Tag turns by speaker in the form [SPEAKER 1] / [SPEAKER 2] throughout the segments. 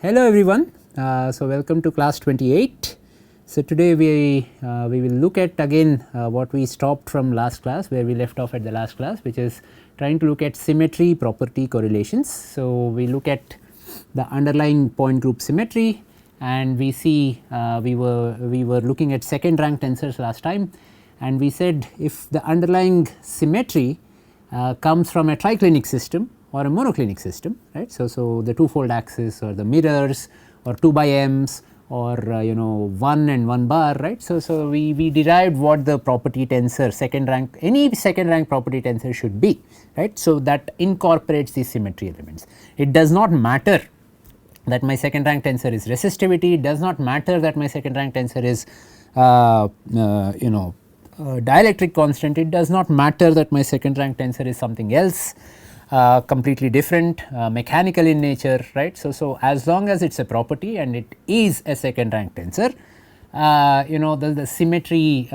[SPEAKER 1] Hello everyone, so welcome to class 28. So today we will look at again what we stopped from last class, where we left off at the last class, which is trying to look at symmetry property correlations. So we look at the underlying point group symmetry, and we see we were looking at second rank tensors last time, and we said if the underlying symmetry comes from a triclinic system or a monoclinic system, right. So the two-fold axis or the mirrors or 2 by m's or 1 and 1 bar, right. So we derived what the property tensor second rank, any second rank property tensor should be, right. So that incorporates these symmetry elements. It does not matter that my second rank tensor is resistivity, it does not matter that my second rank tensor is dielectric constant, it does not matter that my second rank tensor is something else completely different, mechanical in nature, right. So as long as it is a property and it is a second rank tensor, the symmetry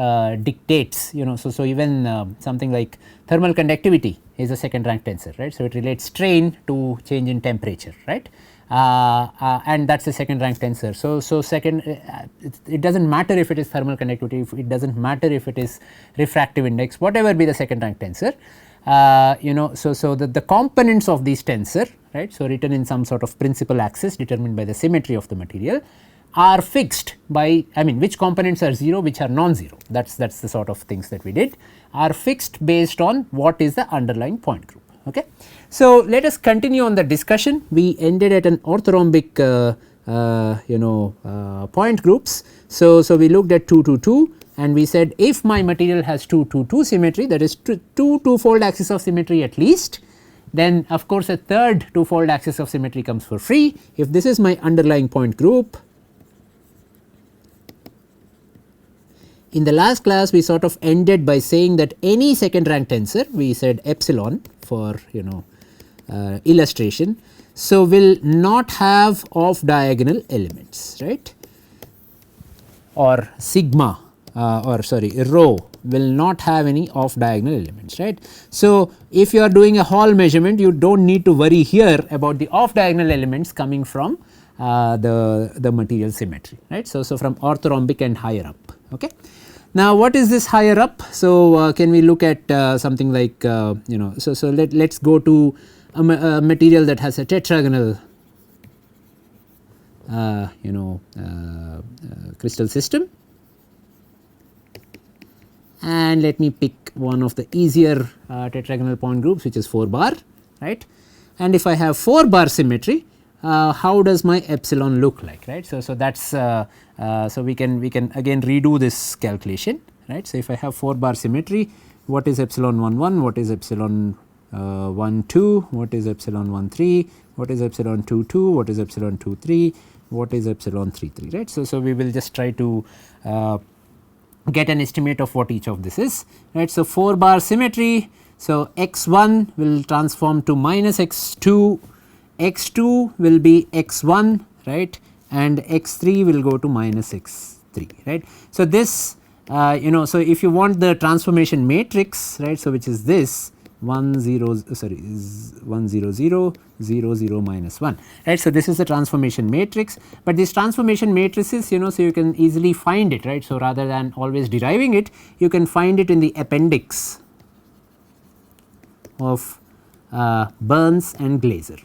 [SPEAKER 1] dictates, so even something like thermal conductivity is a second rank tensor, right. So it relates strain to change in temperature, right. And that is a second rank tensor. So second, it does not matter if it is thermal conductivity, it does not matter if it is refractive index, whatever be the second rank tensor. So the components of these tensor, right, so written in some sort of principal axis determined by the symmetry of the material, are fixed by, which components are 0, which are non-zero, that is the sort of things that we did, are fixed based on what is the underlying point group. Okay. So let us continue on the discussion. We ended at an orthorhombic point groups. So we looked at 2 2 2. And we said if my material has 2 2 2 symmetry, that is two two-fold axis of symmetry at least, then of course a third two-fold axis of symmetry comes for free. If this is my underlying point group, in the last class we sort of ended by saying that any second rank tensor, we said epsilon for illustration, so will not have off diagonal elements, right, or sigma rho will not have any off diagonal elements, right. So if you are doing a Hall measurement, you do not need to worry here about the off diagonal elements coming from the material symmetry, right. So from orthorhombic and higher up. Okay. Now what is this higher up? So can we look at something like so let us go to a material that has a tetragonal crystal system, and let me pick one of the easier tetragonal point groups, which is 4 bar, right. And if I have 4 bar symmetry, how does my epsilon look like, right. So that is so we can again redo this calculation, right. So if I have 4 bar symmetry, what is epsilon 1 1, what is epsilon 1 2, what is epsilon 1 3, what is epsilon 2 2, what is epsilon 2 3, what is epsilon 3 3, right. So we will just try to get an estimate of what each of this is, right. So 4 bar symmetry, so x1 will transform to minus x2, x2 will be x1, right, and x3 will go to minus x3, right. So this so if you want the transformation matrix, right, so which is this 1 0 0 0 0 minus 1, right. So this is the transformation matrix, but these transformation matrices, so you can easily find it, right. So rather than always deriving it, you can find it in the appendix of Burns and Glaser,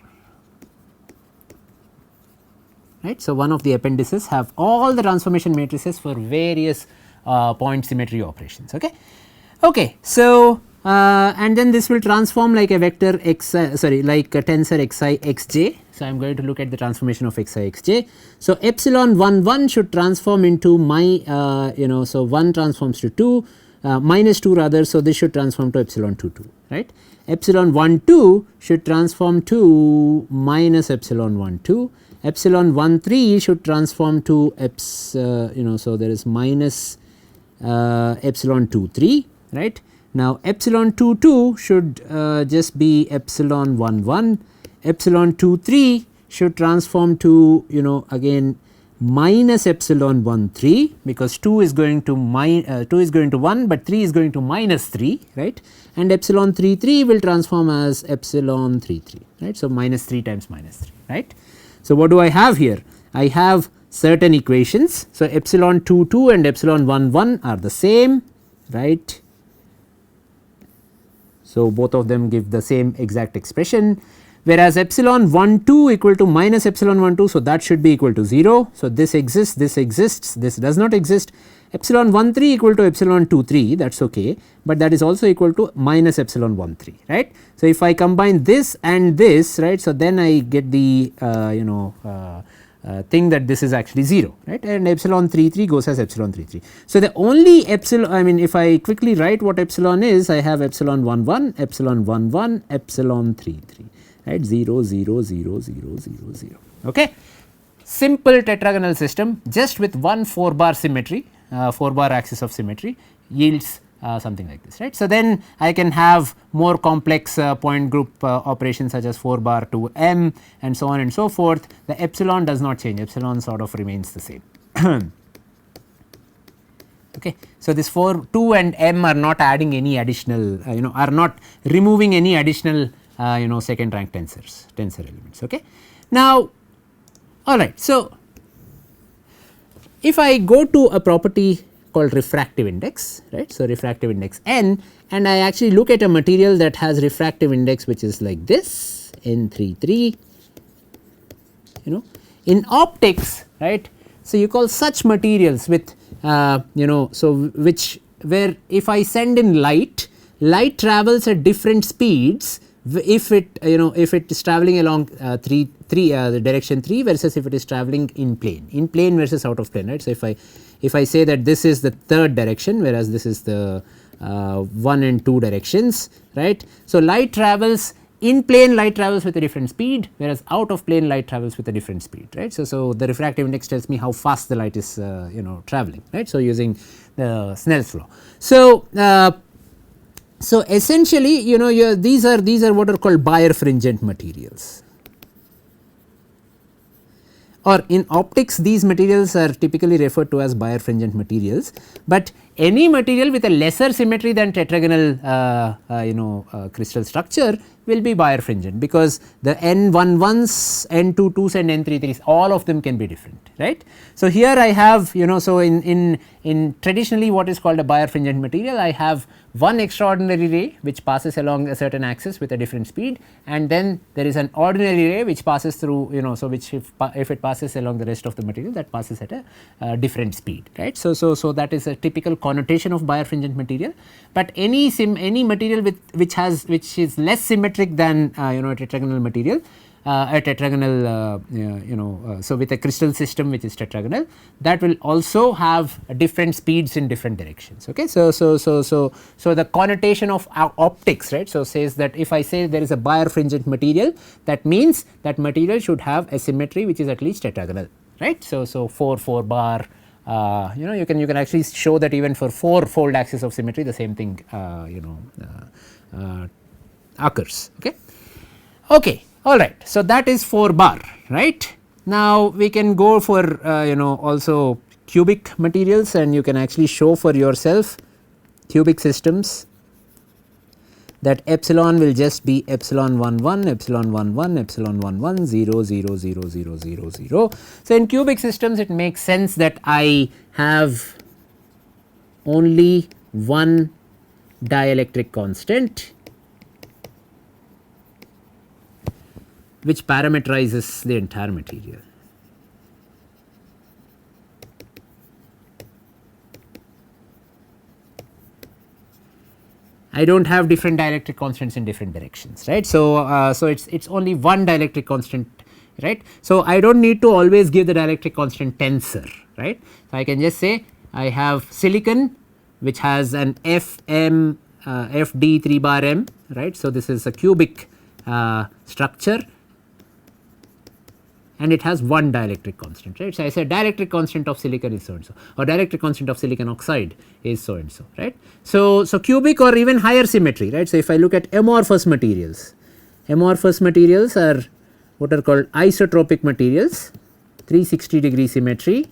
[SPEAKER 1] right. So one of the appendices have all the transformation matrices for various point symmetry operations. Okay. Okay. So and then this will transform like a vector x like a tensor xi xj. So I am going to look at the transformation of xi xj. So epsilon 1 1 should transform into my so 1 transforms to 2 minus 2 rather, so this should transform to epsilon 2 2, right. Epsilon 1 2 should transform to minus epsilon 1 2. Epsilon 1 3 should transform to so there is minus epsilon 2 3, right. Now epsilon 2 2 should just be epsilon 1 1, epsilon 2 3 should transform to again minus epsilon 1 3, because 2 is going to 1, but 3 is going to minus 3, right, and epsilon 3 3 will transform as epsilon 3 3, right. So minus 3 times minus 3, right. So, what do I have here? I have certain equations. So, epsilon 2 2 and epsilon 1 1 are the same, right. So, both of them give the same exact expression, whereas epsilon 1 2 equal to minus epsilon 1 2. So, that should be equal to 0. So, this exists, this does not exist. Epsilon 1 3 equal to epsilon 2 3, that is okay, but that is also equal to minus epsilon 1 3, right. So, if I combine this and this, right, so then I get the thing that this is actually 0, right, and epsilon 3 3 goes as epsilon 3 3. So, the only epsilon, I mean if I quickly write what epsilon is, I have epsilon 1 1, epsilon 1 1, epsilon 3 3, right, 0 0 0 0 0 0, okay. Simple tetragonal system just with one 4 bar symmetry, 4 bar axis of symmetry yields something like this, right. So, then I can have more complex point group operations such as 4 bar to m and so on and so forth. The epsilon does not change, epsilon sort of remains the same. Okay. So, this 4 2 and m are not adding any additional are not removing any additional second rank tensor elements. Okay. Now, all right. So, if I go to a property called refractive index, right. So, refractive index n, and I actually look at a material that has refractive index which is like this n 3 3, in optics, right. So, you call such materials with so which where if I send in light travels at different speeds if it if it is travelling along the direction 3 versus if it is travelling in plane versus out of plane, right. So, if I say that this is the third direction whereas this is the 1 and 2 directions, right. So, light travels in plane, light travels with a different speed, whereas out of plane light travels with a different speed, right. So, the refractive index tells me how fast the light is travelling, right. So, using the Snell's law. So, essentially these are what are called Birefringent materials, or in optics these materials are typically referred to as Birefringent materials, but any material with a lesser symmetry than tetragonal crystal structure will be Birefringent, because the n 1 1s, n 2 2s and n 3 3s all of them can be different, right. So, here I have so in traditionally what is called a Birefringent material, I have one extraordinary ray which passes along a certain axis with a different speed, and then there is an ordinary ray which passes through so which if it passes along the rest of the material, that passes at a different speed, right. So, that is a typical connotation of Birefringent material, but any material which is less symmetric than a tetragonal material, a tetragonal so with a crystal system which is tetragonal, that will also have different speeds in different directions. Okay. So, the connotation of optics, right, so says that if I say there is a Birefringent material, that means that material should have a symmetry which is at least tetragonal, right. So, 4 bar, you can actually show that even for 4 fold axis of symmetry the same thing occurs. Okay. Okay. All right. So, that is 4 bar, right. Now, we can go for also cubic materials, and you can actually show for yourself cubic systems that epsilon will just be epsilon 1 1, epsilon 1 1, epsilon 1 1, 0 0 0 0 0 0. So, in cubic systems it makes sense that I have only one dielectric constant which parameterizes the entire material. I do not have different dielectric constants in different directions, right. So, so it is only one dielectric constant, right. So, I do not need to always give the dielectric constant tensor, right. So, I can just say I have silicon which has an Fm Fd 3 bar m, right. So, this is a cubic structure and it has one dielectric constant, right. So, I say dielectric constant of silicon is so and so, or dielectric constant of silicon oxide is so and so, right. So, cubic or even higher symmetry, right. So, if I look at amorphous materials are what are called isotropic materials, 360-degree symmetry,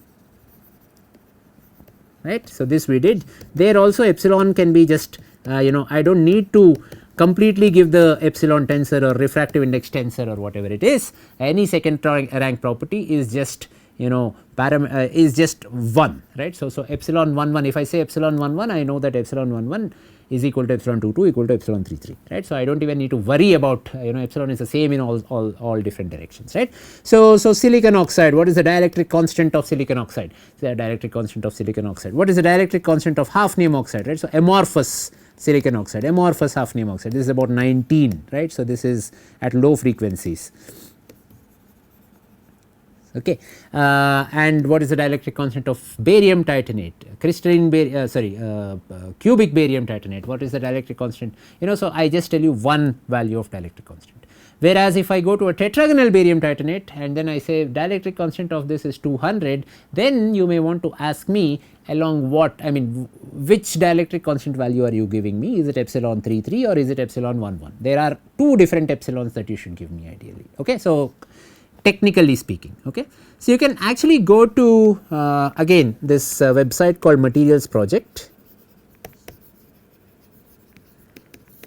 [SPEAKER 1] right. So, this we did there also epsilon can be just I do not need to completely give the epsilon tensor or refractive index tensor or whatever it is, any second rank property is just is just 1, right. So, epsilon 1 1, if I say epsilon 1 1, I know that epsilon 1 1 is equal to epsilon 2 2 equal to epsilon 3 3, right. So, I do not even need to worry about epsilon is the same in all different directions, right. So, silicon oxide, what is the dielectric constant of silicon oxide? The dielectric constant of silicon oxide. What is the dielectric constant of hafnium oxide, right. So, amorphous silicon oxide, amorphous hafnium oxide, this is about 19, right. So, this is at low frequencies. Okay. And what is the dielectric constant of barium titanate, crystalline cubic barium titanate, what is the dielectric constant? So, I just tell you one value of dielectric constant. Whereas, if I go to a tetragonal barium titanate and then I say dielectric constant of this is 200, then you may want to ask me along what, I mean which dielectric constant value are you giving me, is it epsilon 3 3 or is it epsilon 1 1? There are two different epsilons that you should give me ideally. Okay. So, technically speaking. Okay. So, you can actually go to again this website called Materials Project,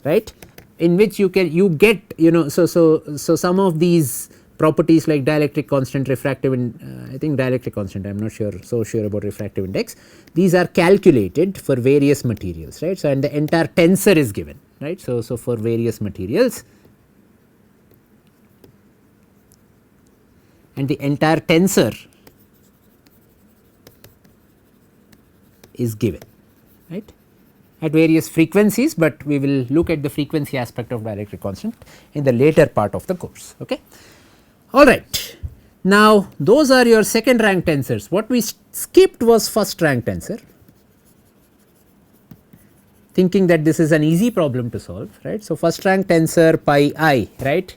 [SPEAKER 1] right, in which you get so some of these properties like dielectric constant, refractive I think dielectric constant, I am not sure about refractive index, these are calculated for various materials, right. So, and the entire tensor is given, right. So, for various materials and the entire tensor is given, right, at various frequencies, but we will look at the frequency aspect of dielectric constant in the later part of the course. Okay. All right. Now, those are your second rank tensors. What we skipped was first rank tensor, thinking that this is an easy problem to solve, right. So, first rank tensor pi I, right.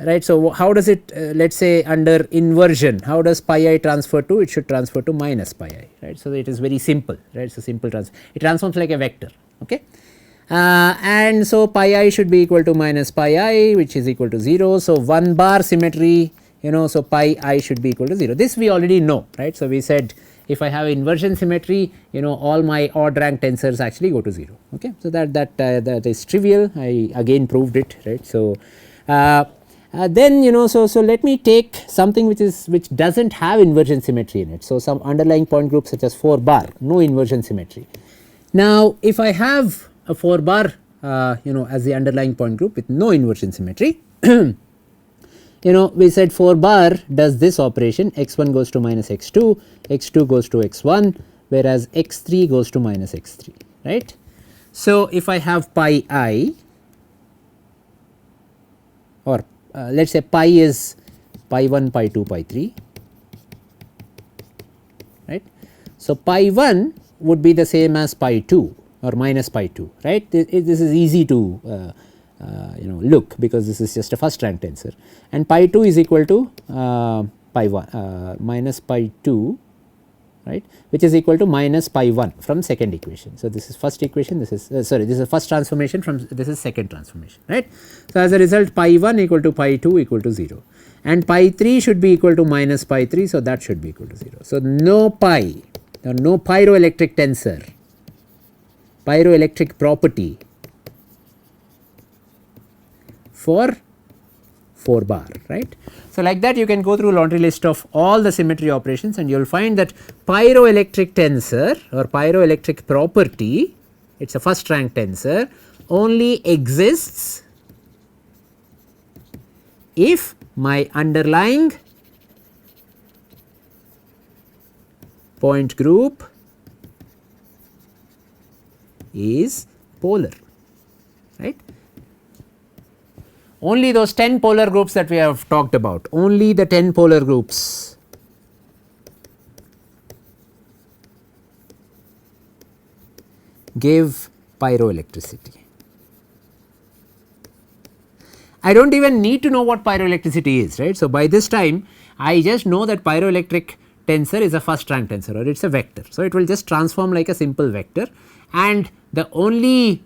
[SPEAKER 1] Right. So, how does it let us say under inversion, how does pi I transfer to? It should transfer to minus pi I, right. So, it is very simple, right. So, simple it transforms like a vector. Okay. And so, pi I should be equal to minus pi I, which is equal to 0. So, 1 bar symmetry, so pi I should be equal to 0. This we already know, right. So, we said if I have inversion symmetry, all my odd rank tensors actually go to 0. Okay. So, that is trivial, I again proved it, right. So, then so let me take something which does not have inversion symmetry in it. So, some underlying point group such as 4 bar, no inversion symmetry. Now, if I have a 4 bar as the underlying point group with no inversion symmetry, we said 4 bar does this operation, x1 goes to minus x2, x2 goes to x1, whereas x3 goes to minus x3, right. So, if I have pi I, or let us say pi is pi 1, pi 2, pi 3, right. So, pi 1 would be the same as pi 2 or minus pi 2, right. This is easy to look, because this is just a first rank tensor, and pi 2 is equal to pi 1 minus pi 2, right, which is equal to minus pi 1 from second equation. So, this is first equation, this is this is first transformation from this is second transformation, right. So, as a result pi 1 equal to pi 2 equal to 0, and pi 3 should be equal to minus pi 3. So, that should be equal to 0. So, no pi or no pyroelectric tensor, pyroelectric property for 4 bar, right. So, like that you can go through laundry list of all the symmetry operations and you will find that pyroelectric tensor or pyroelectric property, it is a first rank tensor, only exists if my underlying point group is polar, right. Only those 10 polar groups that we have talked about, only the 10 polar groups give pyroelectricity. I do not even need to know what pyroelectricity is, right. So, by this time I just know that pyroelectric tensor is a first rank tensor or it is a vector. So, it will just transform like a simple vector, and the only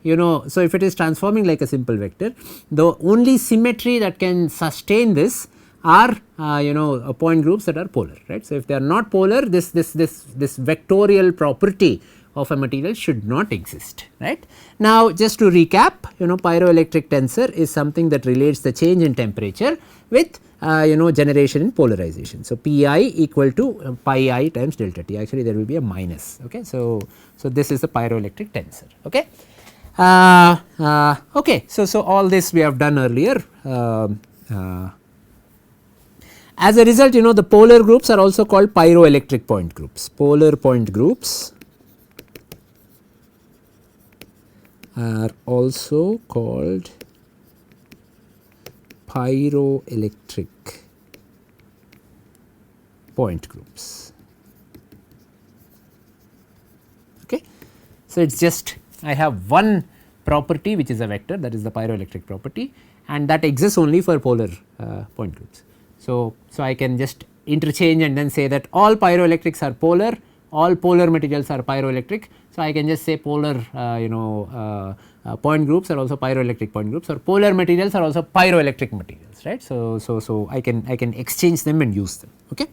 [SPEAKER 1] so if it is transforming like a simple vector, the only symmetry that can sustain this are point groups that are polar, right. So, if they are not polar, this vectorial property of a material should not exist, right. Now, just to recap, pyroelectric tensor is something that relates the change in temperature with generation in polarization. So, Pi equal to pi I times delta T, actually there will be a minus. Okay. So, this is the pyroelectric tensor. Okay. Okay. So, all this we have done earlier. As a result, the polar groups are also called pyroelectric point groups. Polar point groups are also called pyroelectric point groups. Okay. So, it is just I have one property which is a vector, that is the pyroelectric property, and that exists only for polar point groups. So, I can just interchange and then say that all pyroelectrics are polar, all polar materials are pyroelectric. So, I can just say polar point groups are also pyroelectric point groups, or polar materials are also pyroelectric materials, right. So, I can exchange them and use them. Okay.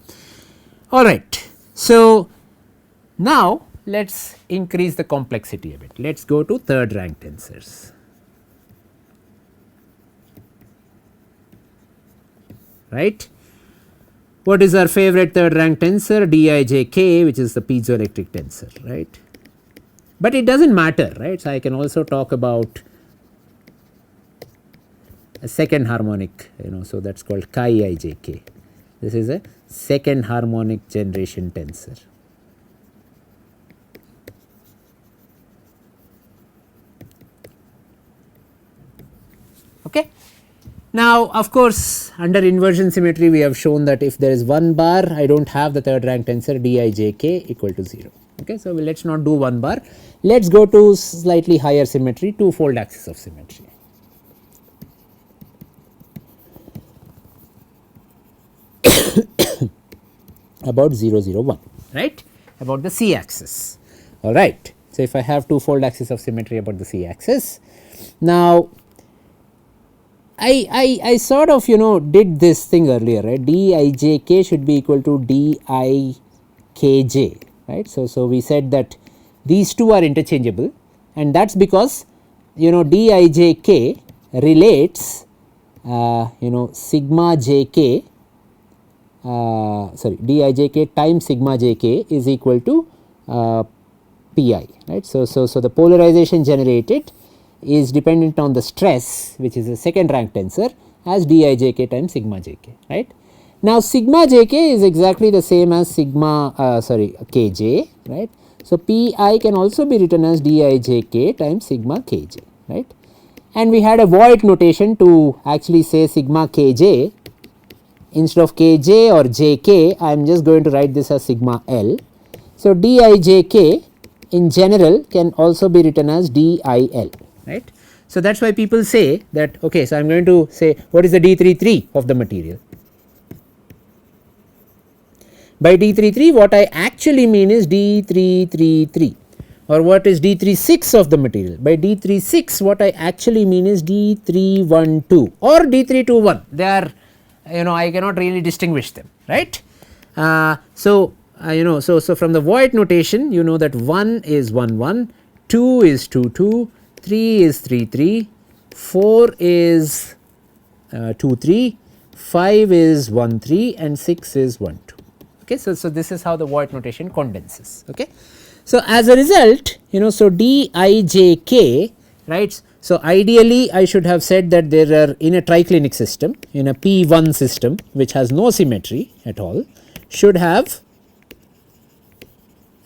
[SPEAKER 1] All right. So, now let us increase the complexity a bit. Let us go to third rank tensors. Right. What is our favorite third rank tensor? Dijk, which is the piezoelectric tensor, right. But it does not matter, right. So, I can also talk about a second harmonic, so that is called chi-ijk. This is a second harmonic generation tensor. Okay. Now, of course, under inversion symmetry we have shown that if there is one bar, I do not have the third rank tensor Dijk equal to 0. Okay. So, let us not do one bar, let us go to slightly higher symmetry, two-fold axis of symmetry. About 0, 0, 1, right, about the C axis. All right. So, if I have two-fold axis of symmetry about the C axis, now I sort of did this thing earlier, right. Dijk should be equal to Dikj, right. So, we said that these two are interchangeable, and that is because Dijk relates sigma jk, sorry, Dijk times sigma jk is equal to Pi, right. So, the polarization generated is dependent on the stress, which is a second rank tensor, as Dijk times sigma jk, right. Now, sigma jk is exactly the same as sigma kj, right. So, Pi can also be written as Dijk times sigma kj, right. And we had a void notation to actually say sigma kj. Instead of kj or jk, I am just going to write this as sigma L. So, Dijk in general can also be written as Dil, right. So, that is why people say that, okay, so I am going to say what is the D33 of the material. By D33, what I actually mean is D333, or what is D36 of the material. By D36, what I actually mean is D312 or D321. They are, I cannot really distinguish them, right. So, from the void notation, that 1 is 1 1, 2 is 2 2, 3 is 3 3, 4 is 2 3, 5 is 1 3, and 6 is 1 2. Okay. So, this is how the void notation condenses. Okay. So, as a result, so Dijk, right. So, ideally I should have said that there are in a triclinic system, in a P1 system which has no symmetry at all, should have,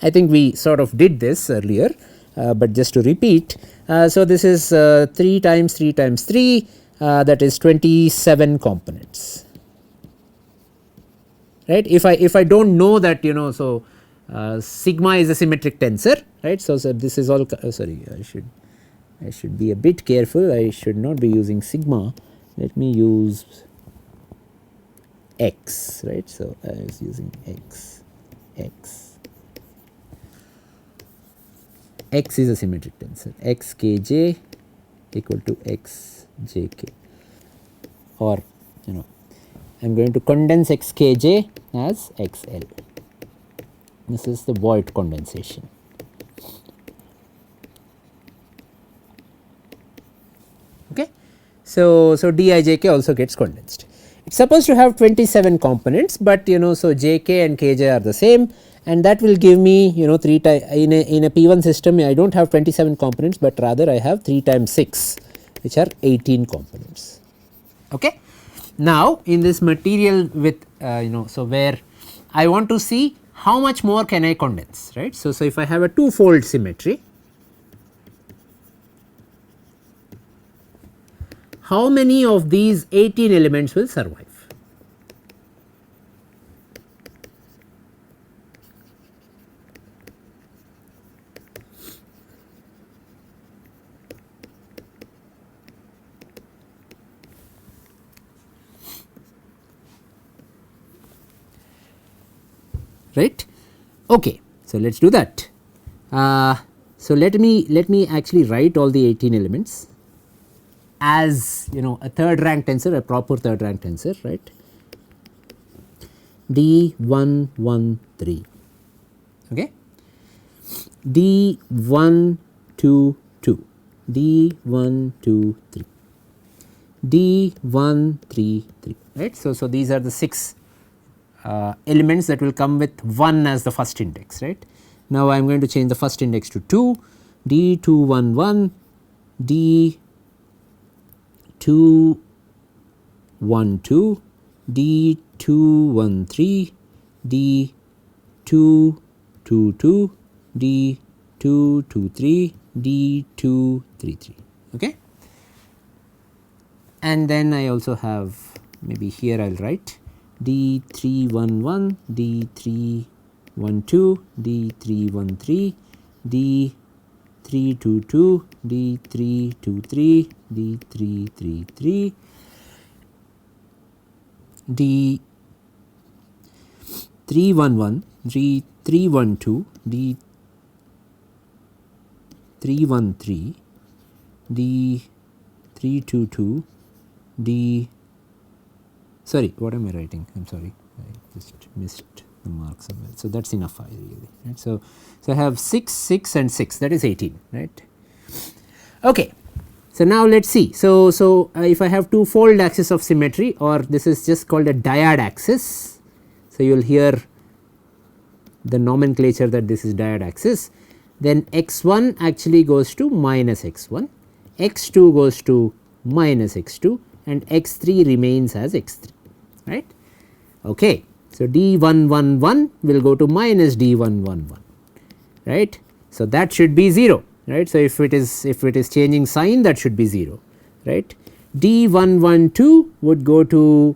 [SPEAKER 1] I think we sort of did this earlier, but just to repeat. So, this is 3 times 3 times 3, that is 27 components, right. If I do not know that, so sigma is a symmetric tensor, right. So, this is all sorry, I should be a bit careful, I should not be using sigma, let me use x, right. So, I was using x. X is a symmetric tensor, xkj equal to xjk, or I am going to condense xkj as xl. This is the void condensation. So dijk also gets condensed. It is supposed to have 27 components, but so jk and kj are the same, and that will give me 3 times in a P1 system. I do not have 27 components, but rather I have 3 times 6, which are 18 components. Okay. Now in this material with so where I want to see how much more can I condense, right. So if I have a two-fold symmetry, how many of these 18 elements will survive? Right. Okay. So let us do that. So let me actually write all the 18 elements as a third rank tensor, a proper third rank tensor, right. D113, okay. D122, D123, D133, right. So these are the 6 elements that will come with 1 as the first index, right. Now I am going to change the first index to 2, D211, D212, D213, D222, D223, D233, okay. And then I also have, maybe here I will write D311, D312, D313, D322, D323, D333, D311, D312, D313, D322, sorry, what am I writing? I am sorry, I just missed the mark somewhere. So that is enough really, right. So I have 6, 6 and 6, that is 18, right. Okay. So now let us see. So if I have two-fold axis of symmetry, or this is just called a dyad axis. So you will hear the nomenclature that this is dyad axis. Then x1 actually goes to minus x1, x2 goes to minus x2, and x3 remains as x3, right. Okay. So D111 will go to minus D111, right. So that should be 0, right. So if it is changing sign, that should be 0, right. D112 would go to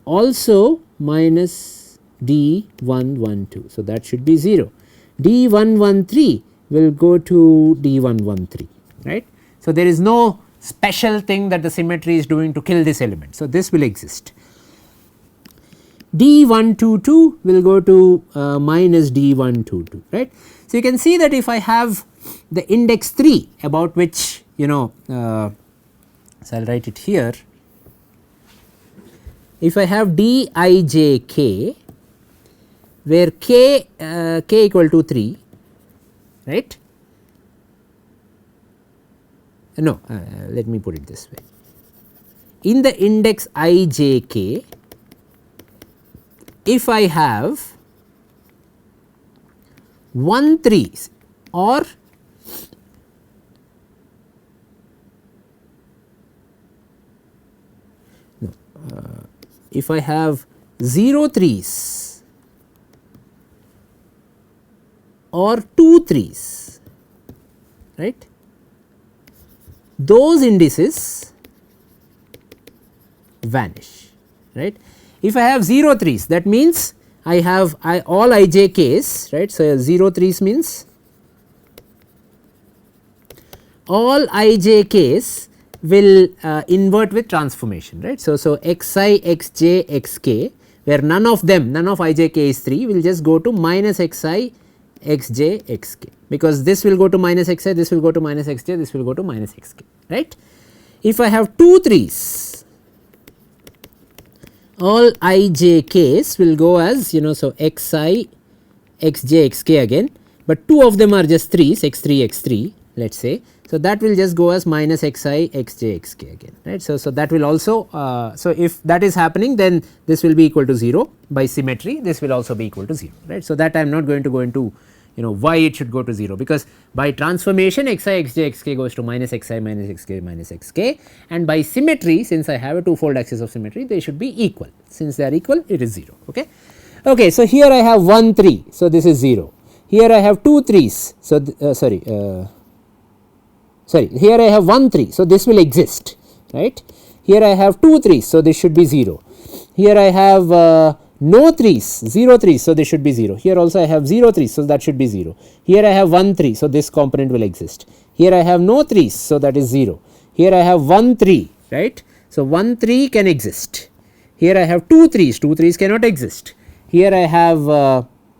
[SPEAKER 1] also minus D112, so that should be 0. D113 will go to D113, right. So there is no special thing that the symmetry is doing to kill this element. So this will exist. D122 will go to minus D122, right. So you can see that if I have the index 3 about which so I will write it here. If I have Dijk where k equal to 3, right. No, let me put it this way. In the index ijk, if I have 1 3s or if I have 0 3s or 2 3s, right, those indices vanish, right. If I have 0 3s, that means I have all ijk's, right. So 0 3s means all ijk's will invert with transformation, right. So xi, xj, xk, where none of ijk is 3, will just go to minus xi, xj, xk, because this will go to minus xi, this will go to minus xj, this will go to minus xk, right. If I have 2 3s, all ijk's will go as so xi, xj, xk again, but 2 of them are just 3s, x3, x3, let us say. So, that will just go as minus xi xj xk again, right. So, that will also so if that is happening, then this will be equal to 0 by symmetry, this will also be equal to 0, right. So, that I am not going to go into why it should go to 0, because by transformation xi xj xk goes to minus xi minus xj minus xk, and by symmetry, since I have a two-fold axis of symmetry, they should be equal. Since they are equal, it is 0. Okay. Okay, so here I have 1 3, so this is 0. Here I have 2 3s, so here I have 1 3, so this will exist, right. Here I have 2 3s, so this should be 0. Here I have no 3s, 0 3s, so this should be 0. Here also I have 0 3s, so that should be 0. Here I have 1 3, so this component will exist. Here I have no 3s, so that is 0. Here I have 1 3, right. So, 1 3 can exist. Here I have 2 3s, 2 3s cannot exist. Here I have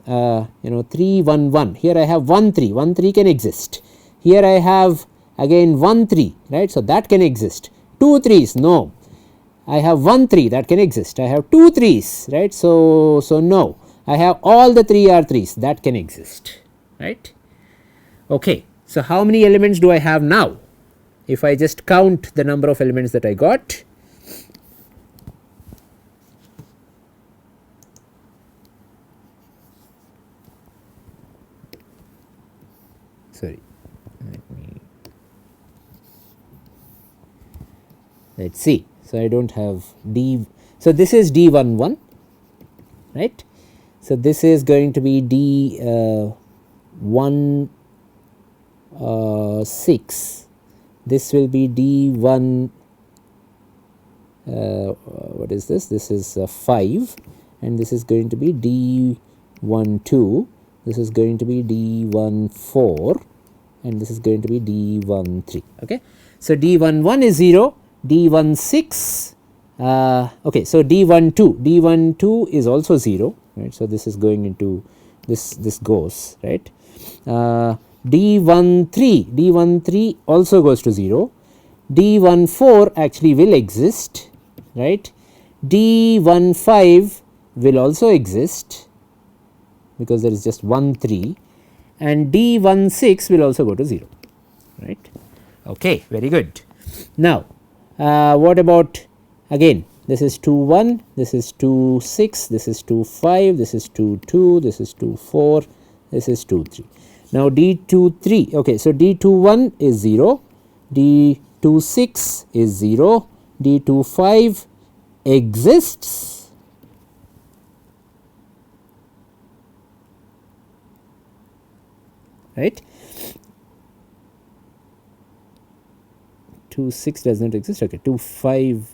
[SPEAKER 1] 3 1 1, here I have 1 3, 1 3 can exist. Here I have again 1 3, right. So, that can exist. 2 3s, no. I have 1 3, that can exist. I have 2 3s, right. So, no. I have all the 3 are 3s, that can exist, right. Okay. So, how many elements do I have now? If I just count the number of elements that I got, sorry, let us see. So, I do not have D. So, this is D 1 1, right. So, this is going to be D 1 6, this will be D 1 what is this? This is 5, and this is going to be D 1 2, this is going to be D 1 4, and this is going to be D 1 3. Okay. So, D 1 1 is 0, D 1 6, okay. So, D 1 2, D 1 2 is also 0, right. So, this is going into this goes, right. D 1 3, D 1 3 also goes to 0, D 1 4 actually will exist, right. D 1 5 will also exist, because there is just 1 3, and D 1 6 will also go to 0, right. Okay, very good. Now, what about again, this is 2 1, this is 2 6, this is 2 5, this is 2 2, this is 2 4, this is 2 3. Now, D 2 3, okay. So, D 2 1 is 0, D 2 6 is 0, D 2 5 exists, right. 2 6 does not exist, okay. 2 5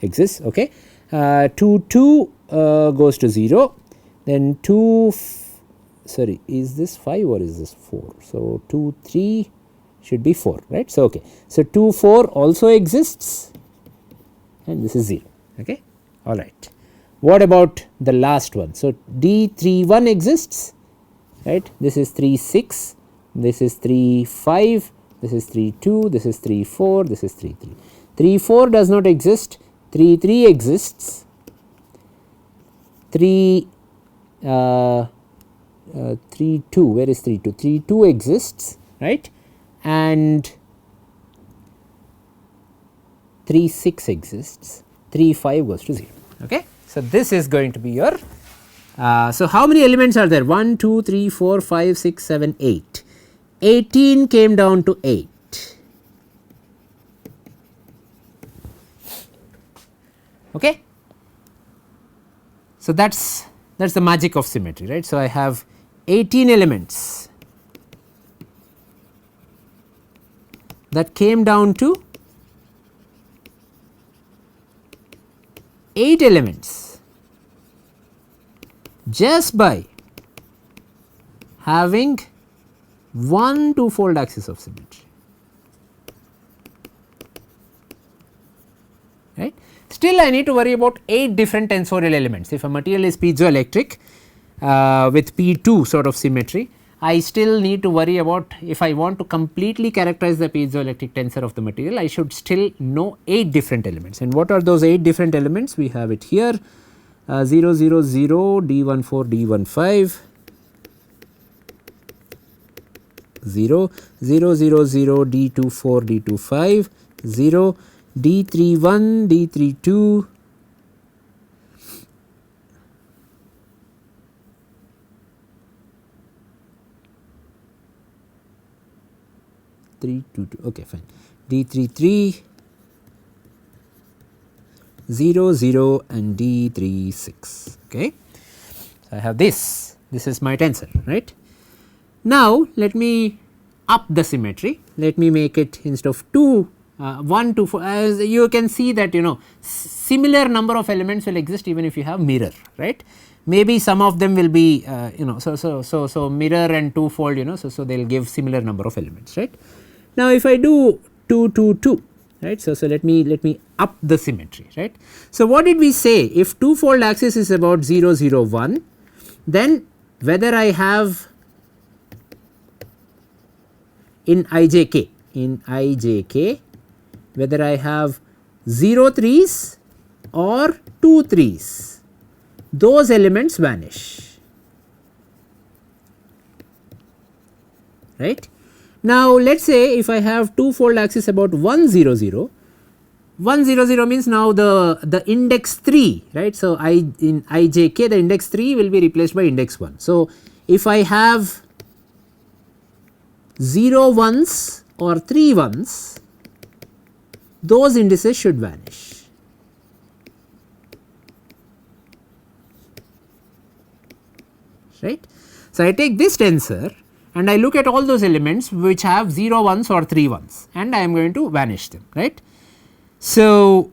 [SPEAKER 1] exists, okay. 2 2 goes to 0, then 2 sorry, is this 5 or is this 4? So, 2 3 should be 4, right. So, okay. So, 2 4 also exists, and this is 0, okay. All right. What about the last one? So, D 3 1 exists, right. This is 3 6, this is 3 5, this is 3 2, this is 3 4, this is 3 3. 3 4 does not exist, 3 3 exists, 3 3 2, where is 3 2? 3 2 exists, right, and 3 6 exists, 3 5 goes to 0, okay. So, this is going to be your so how many elements are there? 1 2 3 4 5 6 7 8, 18 came down to 8. Okay. So, that is the magic of symmetry, right. So, I have 18 elements that came down to 8 elements just by having one two-fold axis of symmetry, right. Still I need to worry about 8 different tensorial elements. If a material is piezoelectric with P2 sort of symmetry, I still need to worry about, if I want to completely characterize the piezoelectric tensor of the material, I should still know 8 different elements. And what are those 8 different elements? We have it here 0 0 0, D 1 4, D 1 5, 0, 0, 0, 0, D24, D25, 0, D31, D32, 322, okay, fine, D33, 0, 0 and D36, okay. So, I have this is my tensor, right. Now, let me up the symmetry, let me make it instead of 2, 1, 2, 4, as you can see that similar number of elements will exist even if you have mirror, right. Maybe some of them will be so mirror and twofold, so they will give similar number of elements, right. Now, if I do 2, 2, 2, right. So, let me up the symmetry, right. So, what did we say? If twofold axis is about 0, 0, 1, then whether I have in ijk, whether I have 0 3's or 2 3's, those elements vanish, right. Now, let us say if I have twofold axis about 1 0 0, 1 0 0 means now the index 3, right. So, in ijk the index 3 will be replaced by index 1. So, if I have 0 1's or 3 1's, those indices should vanish, right. So, I take this tensor and I look at all those elements which have 0 1's or 3 1's and I am going to vanish them, right. So,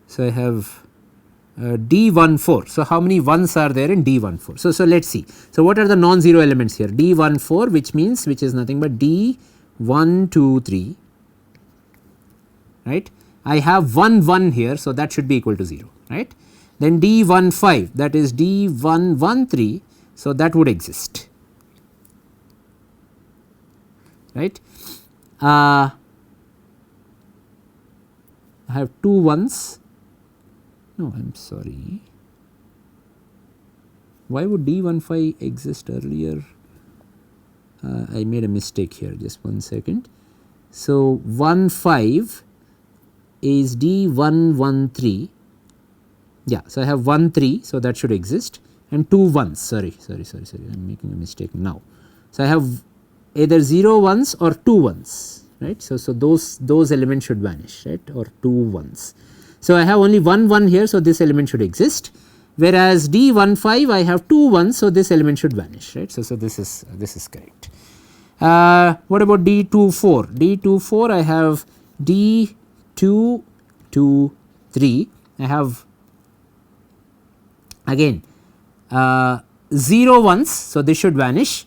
[SPEAKER 1] so I have D14. So, how many 1's are there in D14? So, let us see. So, what are the non-zero elements here? D14, which means which is nothing but D1 2 3, right. I have 1 1 here, so that should be equal to 0, right. Then D15, that is D113, so that would exist, right. I have 2 1's. No, I am sorry. Why would D15 exist earlier? I made a mistake here, just 1 second. So, 1 5 is D113. Yeah, so I have 1 3, so that should exist, and 2 1's. Sorry, I am making a mistake now. So, I have either 0 1's or 2 1's, right. So, those elements should vanish, right, or 2 1's. So, I have only 1 1 here, so this element should exist, whereas D15 I have 2 1's, so this element should vanish, right. So, this is correct. What about D24? D24 I have D2 2 3, I have again 0 1's, so this should vanish.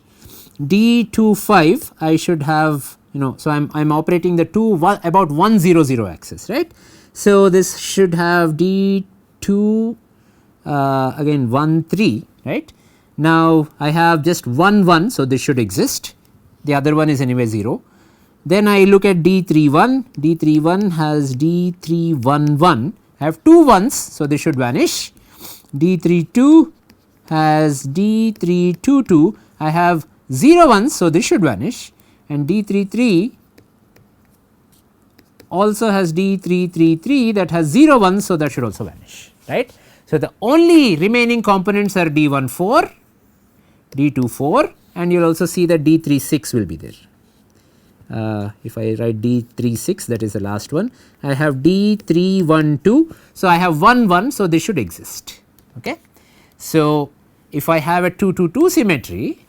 [SPEAKER 1] D25 I should have so I am operating the about 1 0 0 axis, right. So, this should have D2 again 1 3, right. Now, I have just 1 1, so this should exist, the other one is anyway 0. Then I look at D31, D31 has D311, I have 2 1's, so this should vanish. D32 has D322, I have 0 1's, so this should vanish, and D33 also has D333 that has 0 1's, so that should also vanish, right. So, the only remaining components are D14, D24, and you will also see that D36 will be there. If I write D36, that is the last one, I have D312, so I have 1 1, so this should exist, okay. So, if I have a 2 2 2 symmetry,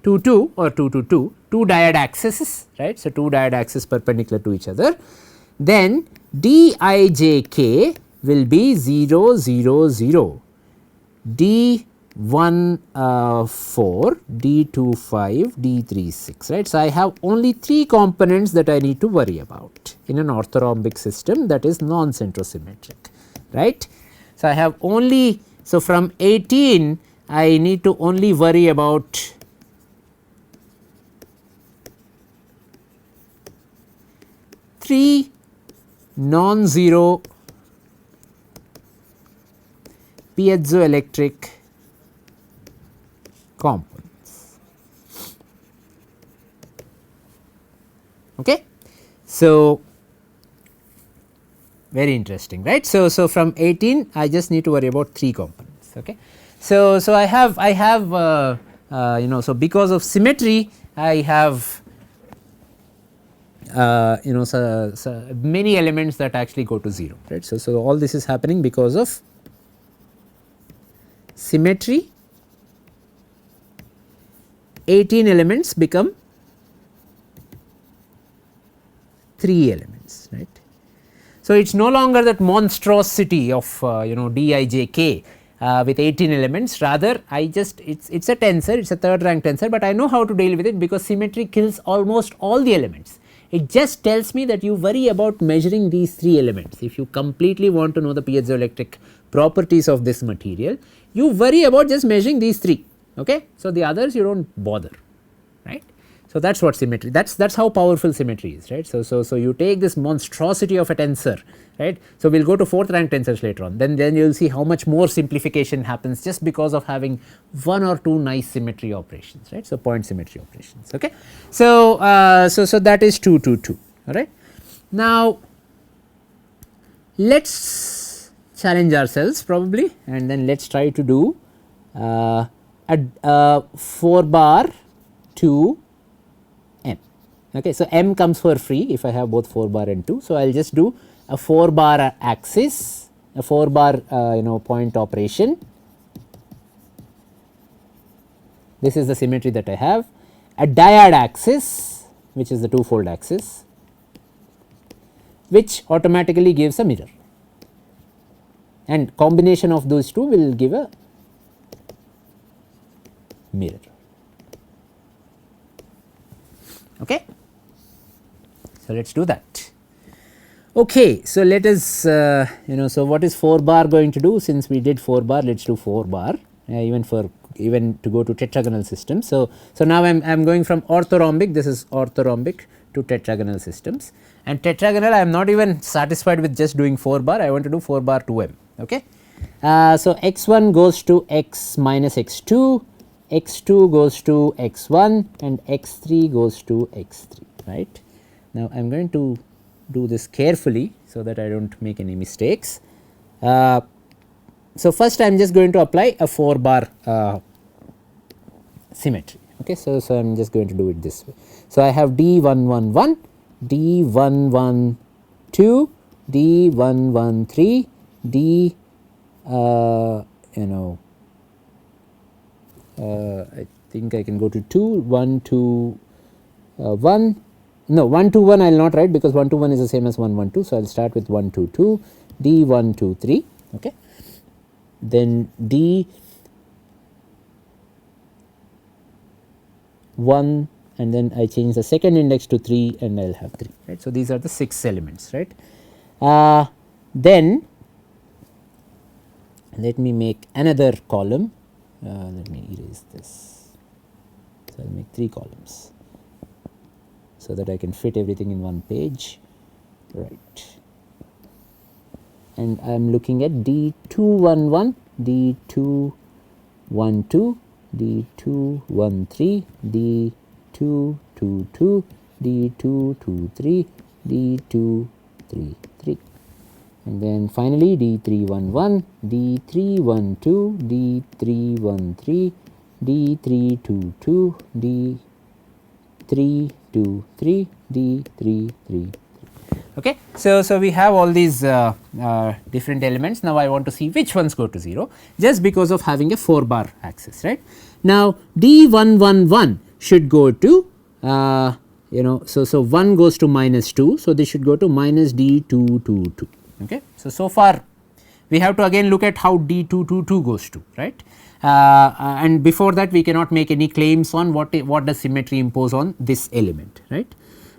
[SPEAKER 1] 2 2 or 2 2 2, 2 diode axes, right. So, 2 diode axes perpendicular to each other, then Dijk will be 0 0 0, D14, D25, D36, right. So, I have only 3 components that I need to worry about in an orthorhombic system that is non-centrosymmetric, right. So, I have only, so from 18 I need to only worry about three non-zero piezoelectric components. So, very interesting, right. So, from 18 I just need to worry about 3 components. Okay. So, I have you know, so because of symmetry I have you know, so many elements that actually go to 0, right. So, all this is happening because of symmetry. 18 elements become 3 elements, right. So, it is no longer that monstrosity of you know, Dijk with 18 elements, rather I just it is a tensor, it is a third rank tensor, but I know how to deal with it because symmetry kills almost all the elements. It just tells me that you worry about measuring these 3 elements. If you completely want to know the piezoelectric properties of this material, you worry about just measuring these 3. Okay? So, the others you do not bother, right. So, that is what symmetry, that is how powerful symmetry is, right. So, you take this monstrosity of a tensor, right. So, we will go to 4th rank tensors later on, then you will see how much more simplification happens just because of having 1 or 2 nice symmetry operations, right. So, point symmetry operations. Okay. So, so that is 2 2 2, all right. Now, let us challenge ourselves probably and then let us try to do a 4 bar to m. Okay. So, m comes for free if I have both 4 bar and 2. So, I will just do a 4 bar axis, a 4 bar you know, point operation. This is the symmetry that I have. A dyad axis, which is the 2-fold axis, which automatically gives a mirror, and combination of those 2 will give a mirror. Okay. So, let us do that. Okay. So, let us you know, so what is 4 bar going to do? Since we did 4 bar, let us do 4 bar even to go to tetragonal systems. So, now I am going from orthorhombic, this is orthorhombic, to tetragonal systems, and tetragonal I am not even satisfied with just doing 4 bar, I want to do 4 bar to m. Okay. So, x1 goes to x minus x2, x2 goes to x1 and x3 goes to x3, right. Now, I am going to do this carefully so that I do not make any mistakes. So, first I am just going to apply a 4 bar symmetry. Okay. So, I am just going to do it this way. So, I have D111, D112, D113, D you know, I think I can go to 2, 1 2 1, no 1 2 1 I will not write because 1 2 1 is the same as 1 1 2. So, I will start with 1 2 2, D 1 2 3, okay. Then D 1 and then I change the second index to 3 and I will have 3, right. So, these are the 6 elements, right. Then let me make another column, let me erase this. So, I will make 3 columns so that I can fit everything in one page, right. And I am looking at D211, D212, D213, D222, D223, D233, and then finally D311, D312, D313, D322, D323, D333. Okay. So, we have all these different elements. Now, I want to see which ones go to 0 just because of having a 4 bar axis, right. Now, D111 should go to you know, so 1 goes to minus 2. So, this should go to minus D222. Okay. So far we have to again look at how D222 goes to, right. And before that we cannot make any claims on what does symmetry impose on this element, right.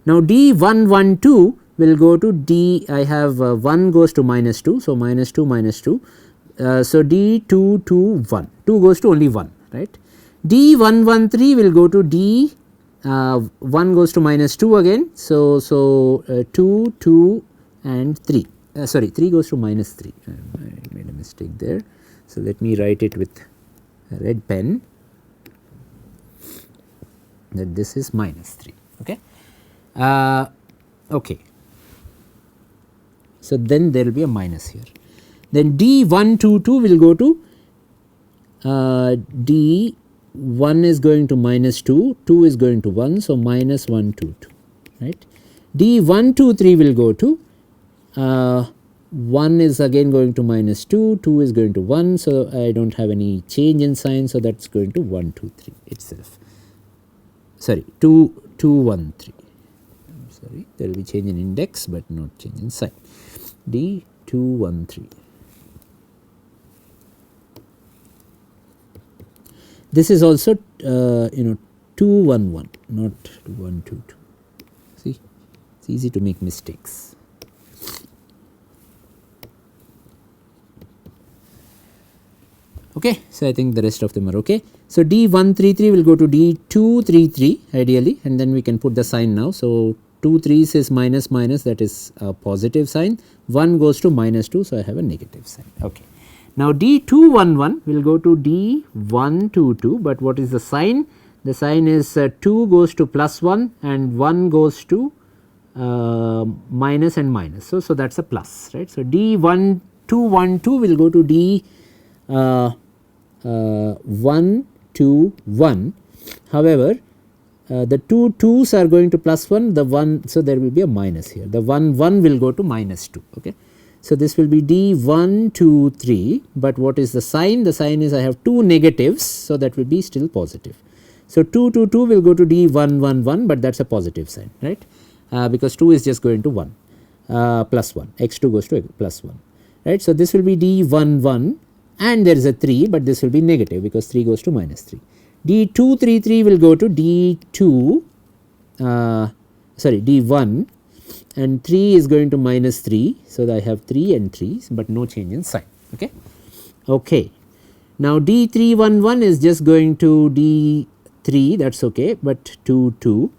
[SPEAKER 1] Now, D112 will go to D, I have 1 goes to minus 2. So, minus 2 minus 2. So, D221, 2 goes to only 1, right. D113 will go to D, 1 goes to minus 2 again. So, 2, 2 and 3, sorry 3 goes to minus 3, I made a mistake there. So, let me write it with a red pen that this is minus 3, okay. Okay. So, then there will be a minus here. Then D 1 2 2 will go to D 1 is going to minus 2, 2 is going to 1. So, minus 1 2 2, right. D 1 2 3 will go to 1 is again going to minus 2, 2 is going to 1. So, I do not have any change in sign. So, that is going to 1 2 3 itself, sorry 2 2 1 3, I am sorry, there will be change in index, but not change in sign. D 2 1 3. This is also 2 1 1, not 1 2 2. See, it is easy to make mistakes. Okay, so I think the rest of them are okay. So, D 1 3 3 will go to D 2 3 3 ideally, and then we can put the sign now. So, 2 3s is minus minus, that is a positive sign, 1 goes to minus 2. So, I have a negative sign. Okay. Now, D 2 1 1 will go to D 1 2 2, but what is the sign? The sign is 2 goes to plus 1 and 1 goes to minus and minus. So, that is a plus, right. So, D 1 2 1 2 will go to D 1 2 1. However, the 2 2s are going to plus 1, the 1, so there will be a minus here, the 1 1 will go to minus 2. Okay. So, this will be D 1 2 3, but what is the sign? The sign is I have 2 negatives. So, that will be still positive. So, 2 2 2 will go to D 1 1 1, but that is a positive sign, right, because 2 is just going to 1 plus 1, x 2 goes to plus 1, right. So, this will be D 1 1 and there is a 3, but this will be negative because 3 goes to minus 3. D 2 3 3 will go to D 2 sorry D 1 and 3 is going to minus 3. So, I have 3 and 3, but no change in sign. Okay. Okay. Now, D 3 1 1 is just going to D 3, that is okay, but 2 2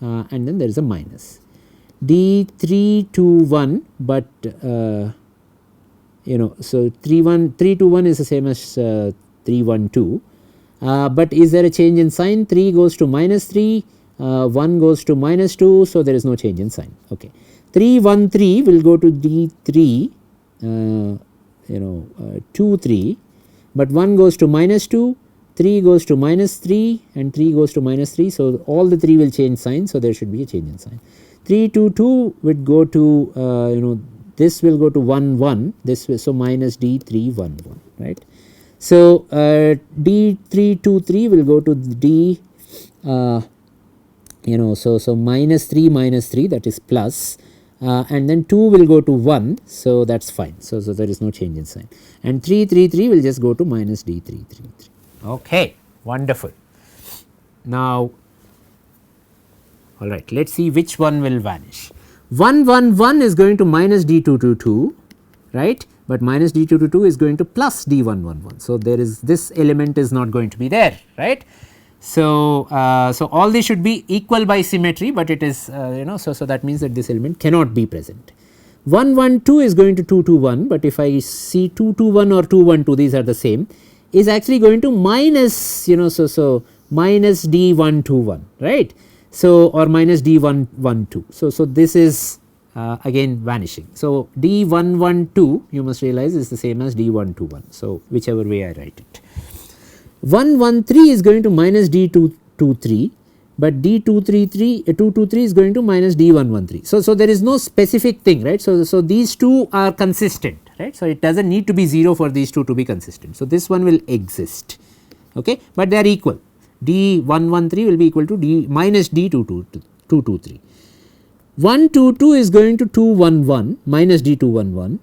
[SPEAKER 1] and then there is a minus. D 3 2 1, but so 3 2 1 is the same as 3 1 2, but is there a change in sign? 3 goes to minus 3, 1 goes to minus 2. So, there is no change in sign. Okay. 3 1 3 will go to D 3 2 3, but 1 goes to minus 2, 3 goes to minus 3 and 3 goes to minus 3. So, all the 3 will change sign. So, there should be a change in sign. 3 2 2 would go to this will go to 1 1, this will, so minus D 3 1 1, right. So, D 3 2 3 will go to D so minus 3 that is plus, and then 2 will go to 1. So, that is fine. So, there is no change in sign, and 3 3 3 will just go to minus D 3 3 3. Okay, wonderful. Now, all right, let us see which one will vanish. 1 1 1 is going to minus D 2 2 2, right, but minus D 2 2 2 is going to plus D 1 1 1. So, there is this element is not going to be there, right. So, so all these should be equal by symmetry, but it is so that means that this element cannot be present. 1 1 2 is going to 2 2 1, but if I see 2 2 1 or 2 1 2, these are the same, is actually going to minus so minus D 1 2 1, right. So, or minus D 1 1 2. So, this is again vanishing. So, D 1 1 2 you must realize is the same as D 1 2 1. So, whichever way I write it. 1 1 3 is going to minus D 2 2 3, but D 2 3 3 2 2 3 is going to minus D 1 1 3. So, there is no specific thing, right. So, these two are consistent, right. So, it does not need to be 0 for these two to be consistent. So, this one will exist, okay, but they are equal. D 1 1 3 will be equal to D minus D 2 2 3. 1 2 2 is going to 2 1 1 minus D 2 1 1,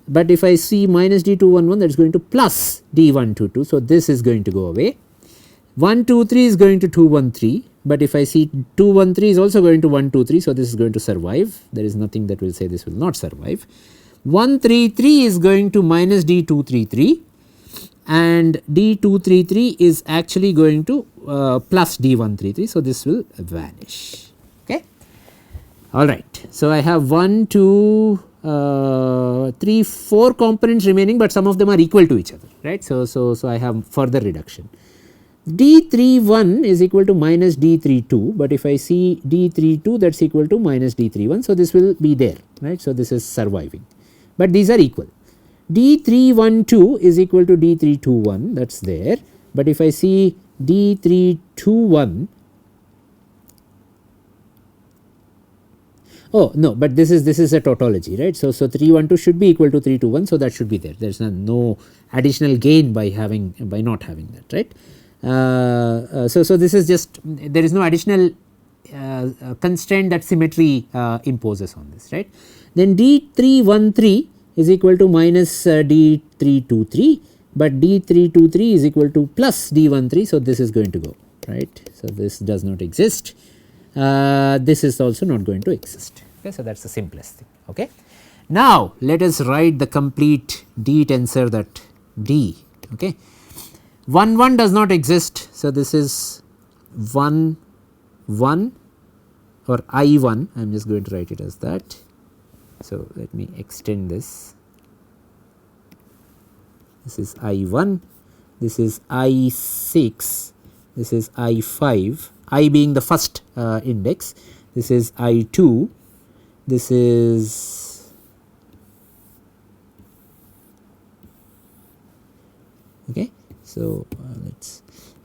[SPEAKER 1] but if I see minus D 2 1 1, that is going to plus D 1 2 2. So, this is going to go away. 1 2 3 is going to 2 1 3, but if I see 2 1 3 is also going to 1 2 3. So, this is going to survive, there is nothing that will say this will not survive. 1 3 3 is going to minus D 2 3 3, and D 2 3 3 is actually going to plus D 1 3 3. So, this will vanish. Okay. All right. So, I have 1 2 3 4 components remaining, but some of them are equal to each other, right. So, I have further reduction. D31 is equal to minus D32, but if I see D32 that is equal to minus D31. So, this will be there, right. So, this is surviving, but these are equal. D312 is equal to D321, that is there, but if I see D321, oh no, but this is a tautology, right. So, 312 should be equal to 321, so that should be there. There is no additional gain by not having that, right. So, this is just, there is no additional constraint that symmetry imposes on this, right. Then D313 is equal to minus D323, but D323 is equal to plus D13. So, this is going to go, right. So, this does not exist, this is also not going to exist. Okay. So, that is the simplest thing. Okay. Now, let us write the complete D tensor, that D. Okay. 1 1 does not exist. So, this is 1 1 or I 1, I am just going to write it as that. So, let me extend this. This is I 1, this is I 6, this is I 5, I being the first index, this is I 2, this is okay. So,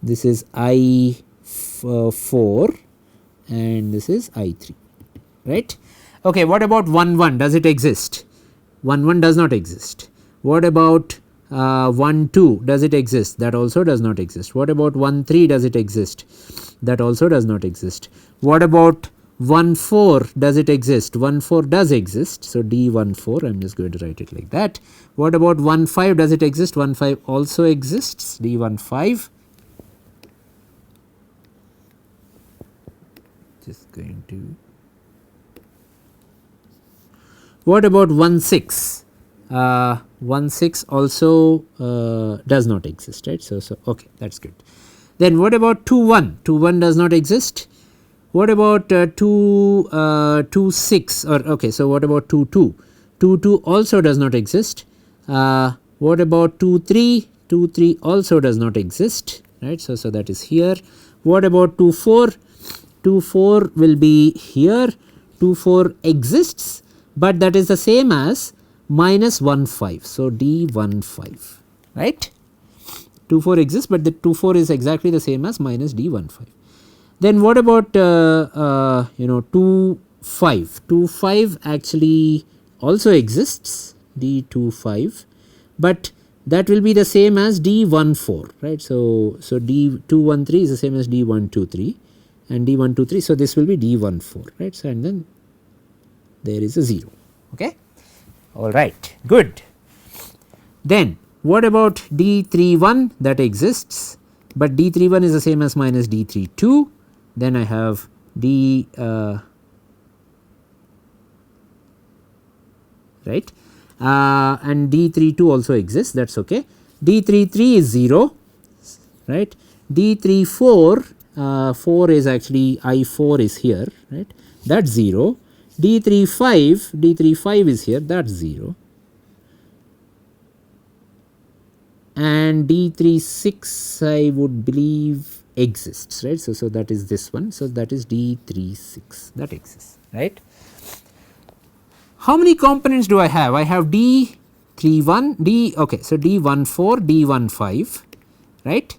[SPEAKER 1] this is I 4 and this is I 3, right. Okay, what about 1 1, does it exist? 1 1 does not exist. What about 1 2, does it exist? That also does not exist. What about 1 3, does it exist? That also does not exist. What about 1 4, does it exist? 1 4 does exist. So, D14, I am just going to write it like that. What about 1 5, does it exist? 1 5 also exists, D15. Just going to. What about 1 6? 1 6 also does not exist, right. So, okay, that is good. Then what about 2 1? 2 1 does not exist. What about 2 6, or okay, so what about 2 2? 2 2 also does not exist. What about 2 3? 2 3 also does not exist, right. So, that is here. What about 2 4? 2 4 will be here. 2 4 exists, but that is the same as minus 1 5. So, D15, right. 2 4 exists, but the 2 4 is exactly the same as minus D15. Then what about 2 5? 2 5 actually also exists, D25, but that will be the same as D14, right. So, D213 is the same as D123 and D123. So, this will be D14, right. So, and then there is a 0. Okay. All right, good. Then what about D31, that exists, but D31 is the same as minus D32. Then I have D right, and D32 also exists, that is okay. D33 is 0, right. D34 4 is actually I4 is here, right, that is 0. D35 is here, that is 0, and D36 I would believe exists, right. So, that is this one. So, that is D36, that exists, right. How many components do I have? I have D31, okay, so D14, D15, right,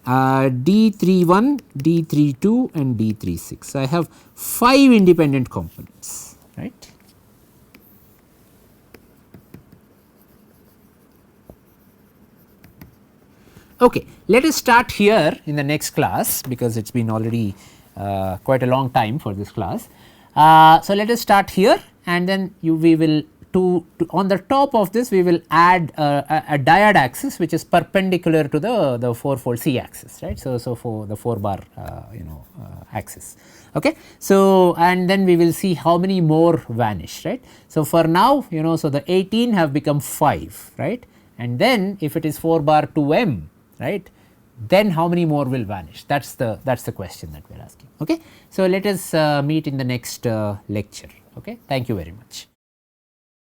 [SPEAKER 1] D31, D32 and D36. So, I have 5 independent components, right. Okay, let us start here in the next class, because it has been already quite a long time for this class. So, let us start here, and then we will on the top of this we will add a diode axis which is perpendicular to the 4-fold C axis, right. So, for the 4 bar axis. Okay. So, and then we will see how many more vanish, right. So, for now so the 18 have become 5, right, and then if it is 4 bar 2m, right, then how many more will vanish? That is the question that we are asking. Okay. So, let us meet in the next lecture. Okay. Thank you very much.